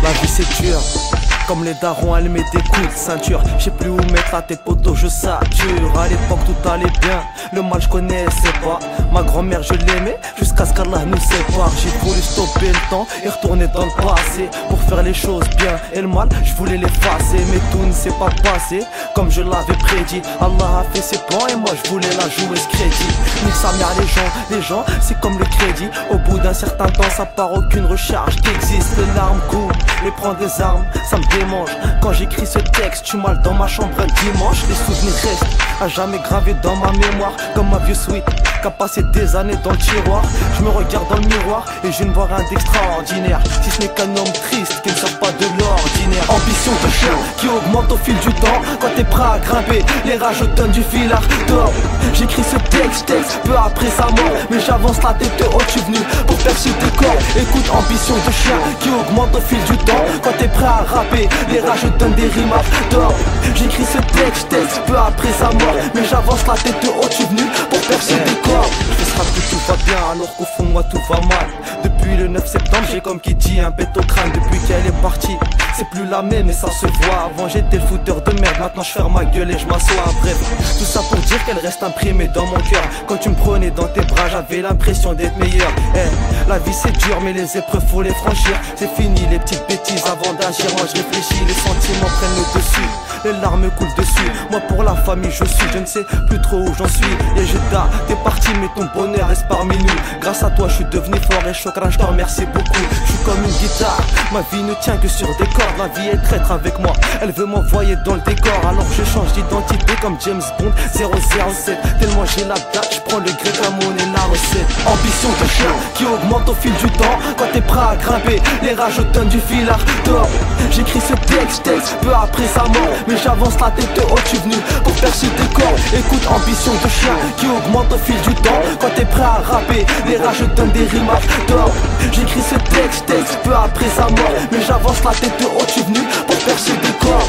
La vie c'est dur, comme les darons elle met des coups de ceinture. Je sais plus où mettre à tes potos, je sature. À l'époque tout allait bien, le mal je connaissais pas. Ma grand-mère je l'aimais, jusqu'à ce qu'Allah nous sépare. J'ai voulu stopper le temps et retourner dans le passé pour faire les choses bien, et le mal je voulais l'effacer. Mais tout ne s'est pas passé comme je l'avais prédit. Allah a fait ses plans et moi je voulais la jouer ce crédit. Nique sa mère les gens c'est comme le crédit. Au bout d'un certain temps ça part, aucune recharge qui existe. Les larmes coulent et prends des armes, ça me démange. Quand j'écris ce texte, tu mal dans ma chambre un dimanche. Les souvenirs restent à jamais gravés dans ma mémoire, comme ma vieux sweat qu'a passé des années dans le tiroir. Je me regarde dans le miroir et je ne vois rien d'extraordinaire, si ce n'est qu'un homme triste qui ne sort pas de l'ordinaire. Ambition de chien qui augmente au fil du temps. Quand t'es prêt à grimper, les rages donnent du fil à retordre. J'écris ce texte peu après sa mort, mais j'avance la tête haute, je suis venu pour percer tes corps. Écoute, ambition de chien qui augmente au fil du temps. Quand t'es prêt à rapper, les rages donnent des rimes à retordre. J'écris ce texte peu après sa mort, mais j'avance la tête haute, je suis venu pour percer tes corps. Je fais que tout va bien alors qu'au fond de moi tout va mal. Depuis le 9 septembre j'ai comme qui dit un pet au crâne. Depuis qu'elle est partie c'est plus la même et ça se voit. Avant j'étais le fouteur de merde, maintenant je ferme ma gueule et je m'assois. Bref, tout ça pour dire qu'elle reste imprimée dans mon cœur. Quand tu me prenais dans tes bras j'avais l'impression d'être meilleur. La vie c'est dur mais les épreuves faut les franchir. C'est fini les petites bêtises avant d'agir. Moi je réfléchis, les sentiments prennent le dessus. Les larmes coulent dessus, moi pour la famille je suis. Je ne sais plus trop où j'en suis. Et t'es parti mais ton bonheur reste parmi nous. Grâce à toi je suis devenu fort et chokran, je te remercie beaucoup. Je suis comme une guitare, ma vie ne tient que sur des cordes. La vie est traître avec moi, elle veut m'envoyer dans le décor. Alors je change d'identité comme James Bond 007. Tellement j'ai la date, je prends le grec à monnaie, la recette. Ambition de chien qui augmente au fil du temps. Quand t'es prêt à grimper, les rages donnent du fil à retordre. J'écris ce texte peu après sa mort, mais j'avance la tête haute, je suis venu pour percer tes corps. Écoute, ambition de chien qui augmente au fil du temps. Quand t'es prêt à rapper, les rages donnent des rimes à retordre. J'écris ce texte peu après sa mort, mais j'avance la tête haute, je suis venu pour percer des corps.